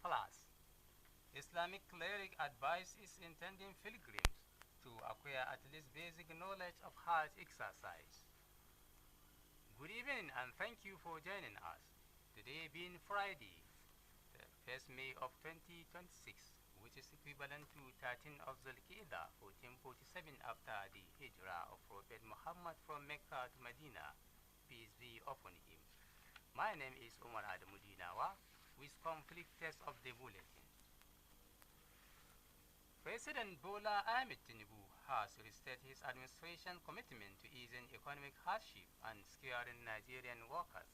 class. Islamic cleric advice is intending pilgrims to acquire at least basic knowledge of Hajj exercise. Good evening and thank you for joining us. Today being Friday, the 1st May of 2026, which is equivalent to 13 of Zulqa'dah 1447 after the Hijrah of Prophet Muhammad from Mecca to Medina, peace be upon him. My name is Omar Adamudinawa with complete text of the bulletin. President Bola Ahmed Tinubu has restated his administration commitment to easing economic hardship and securing Nigerian workers.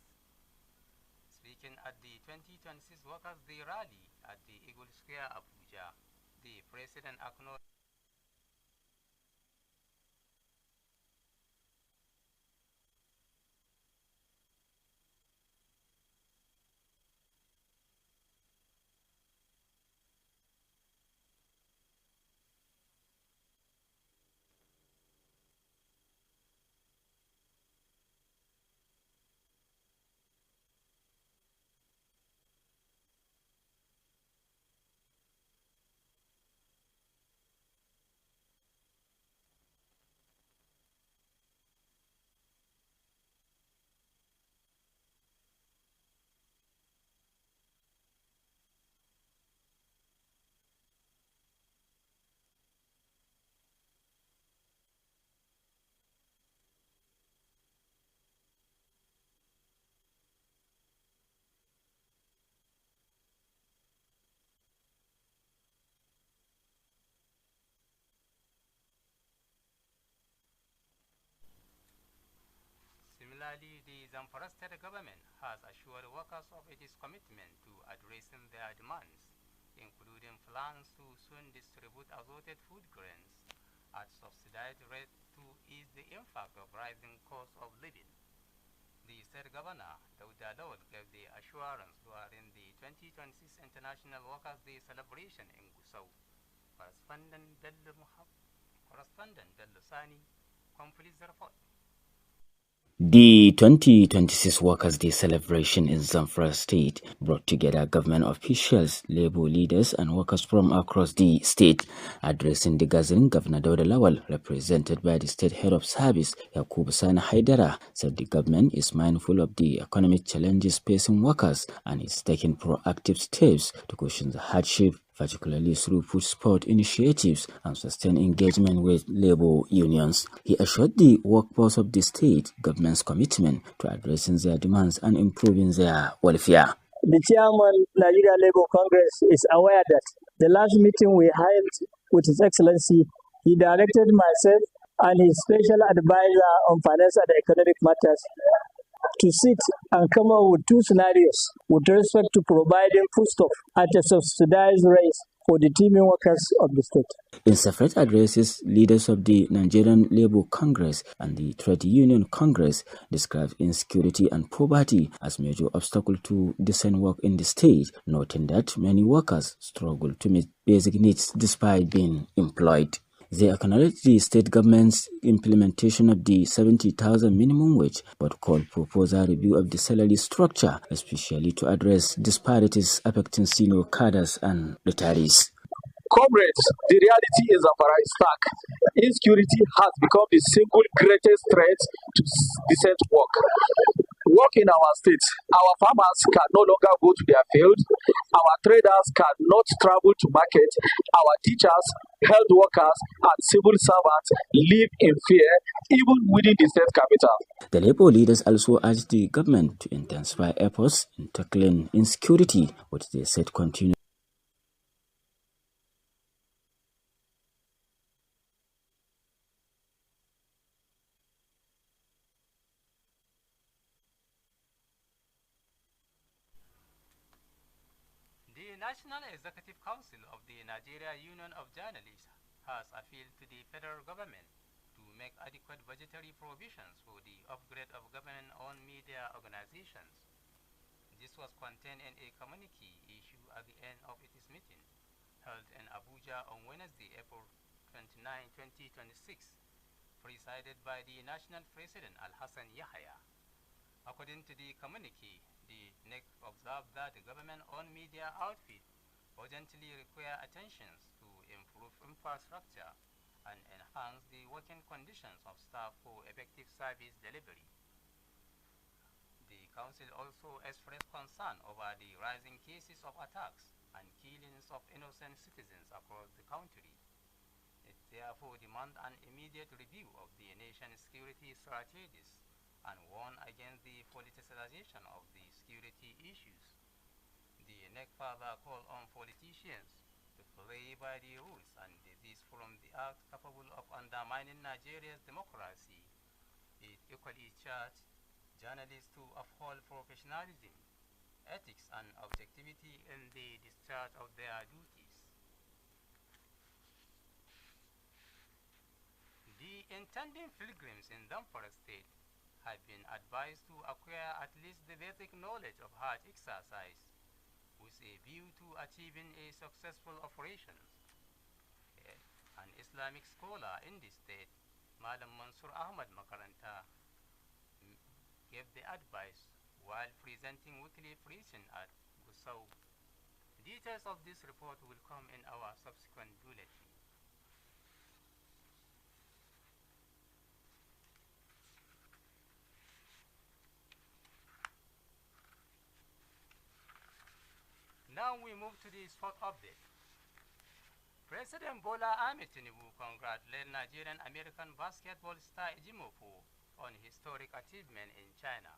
Speaking at the 2026 Workers' Day rally at the Eagle Square, Abuja, the president acknowledged Similarly, the Zamfara state government has assured workers of its commitment to addressing their demands, including plans to soon distribute assorted food grains at subsidized rate to ease the impact of rising costs of living. The state governor, Dauda Lawal, gave the assurance during the 2026 International Workers' Day celebration in Gusau. Correspondent Bello Sani completes the report. The 2026 Workers' Day celebration in Zamfara State brought together government officials, labor leaders, and workers from across the state. Addressing the gathering, Governor Dauda Lawal, represented by the State Head of Service, Yakubu Sani Haidara, said the government is mindful of the economic challenges facing workers and is taking proactive steps to cushion the hardship, particularly through food support initiatives and sustained engagement with labor unions. He assured the workforce of the state government's commitment to addressing their demands and improving their welfare. The chairman, Nigeria Labour Congress, is aware that the last meeting we held with His Excellency, he directed myself and his special advisor on finance and economic matters to sit and come up with two scenarios with respect to providing foodstuff at a subsidized rate for the teeming workers of the state. In separate addresses, leaders of the Nigerian Labour Congress and the Trade Union Congress described insecurity and poverty as major obstacle to decent work in the state, noting that many workers struggle to meet basic needs despite being employed. They acknowledge the state government's implementation of the 70,000 minimum wage, but called for further review of the salary structure, especially to address disparities affecting senior cadres and retirees. Comrades, the reality is Zamfara is stark. Insecurity has become the single greatest threat to decent work. Work in our states, our farmers can no longer go to their field, our traders cannot travel to market, our teachers, health workers, and civil servants live in fear, even within the state capital. The labor leaders also urged the government to intensify efforts in tackling insecurity, which they said continue. The National Executive Council of the Nigeria Union of Journalists has appealed to the federal government to make adequate budgetary provisions for the upgrade of government-owned media organizations. This was contained in a communique issued at the end of its meeting, held in Abuja on Wednesday, April 29, 2026, presided by the National President Al-Hassan Yahya. According to the communique, the NEC observed that the government-owned media outfit urgently require attention to improve infrastructure and enhance the working conditions of staff for effective service delivery. The Council also expressed concern over the rising cases of attacks and killings of innocent citizens across the country. It therefore demands an immediate review of the nation's security strategies and warn against the politicization of the security issues. The NEC further called on politicians to play by the rules and desist from the acts capable of undermining Nigeria's democracy. It equally charged journalists to uphold professionalism, ethics, and objectivity in the discharge of their duties. The intending pilgrims in Zamfara State have been advised to acquire at least the basic knowledge of Hajj exercise with a view to achieving a successful operation. An Islamic scholar in the state, Madam Mansur Ahmad Makaranta, gave the advice while presenting weekly preaching at Gusau. Details of this report will come in our subsequent bulletin. Now we move to the sport update. President Bola Ahmed Tinubu congratulated Nigerian-American basketball star Ejimofu on historic achievement in China.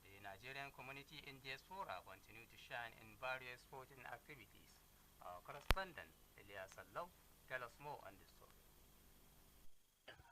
The Nigerian community in diaspora continue to shine in various sporting activities. Our correspondent, Elias Alou, tell us more on this story.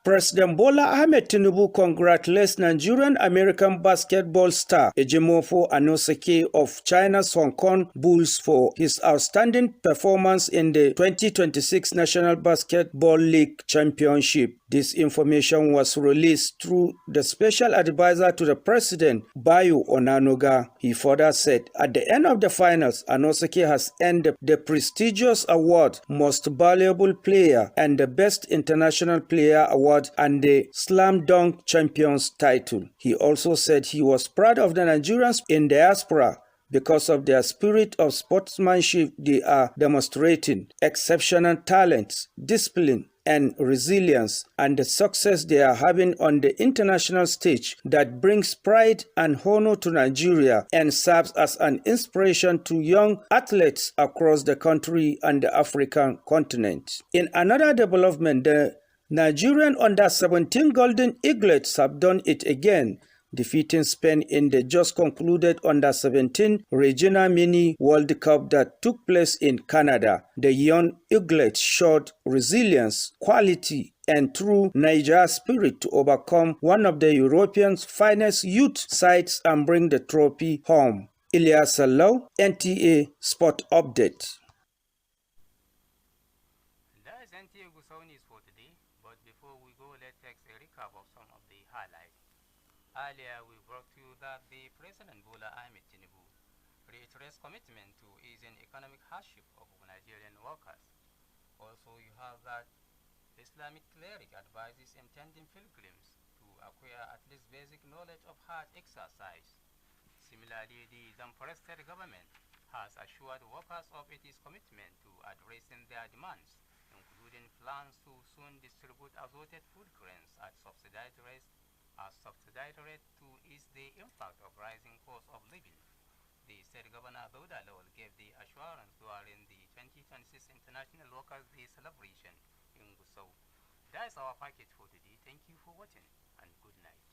President Bola Ahmed Tinubu congratulates Nigerian-American basketball star Ejimofu Anosake of China's Hong Kong Bulls for his outstanding performance in the 2026 National Basketball League Championship. This information was released through the special advisor to the president, Bayo Onanoga. He further said, at the end of the finals, Anosake has earned the prestigious award Most Valuable Player and the Best International Player Award and the Slam Dunk Champions title. He also said he was proud of the Nigerians in diaspora because of their spirit of sportsmanship they are demonstrating, exceptional talent, discipline, and resilience, and the success they are having on the international stage that brings pride and honor to Nigeria and serves as an inspiration to young athletes across the country and the African continent. In another development, the Nigerian under-17 Golden Eaglets have done it again, defeating Spain in the just concluded under-17 Regional Mini World Cup that took place in Canada. The young Eaglets showed resilience, quality, and true Niger spirit to overcome one of the Europeans' finest youth sides and bring the trophy home. Elias Alou, NTA Sport Update. That is NTA Gusau News for today, but before we go, let's take a recap of some of the highlights. Earlier, we brought to you that the President Bola Ahmed Tinubu reiterates commitment to easing economic hardship of Nigerian workers. Also, you have that Islamic cleric advises intending pilgrims to acquire at least basic knowledge of Hajj exercise. Similarly, the Zamfara state government has assured workers of its commitment to addressing their demands, including plans to soon distribute assorted food grains at subsidized rates to ease the impact of rising cost of living. The state governor Dauda Lawal gave the assurance during the 2026 International Workers' Day celebration in Gusau. That is our package for today. Thank you for watching and good night.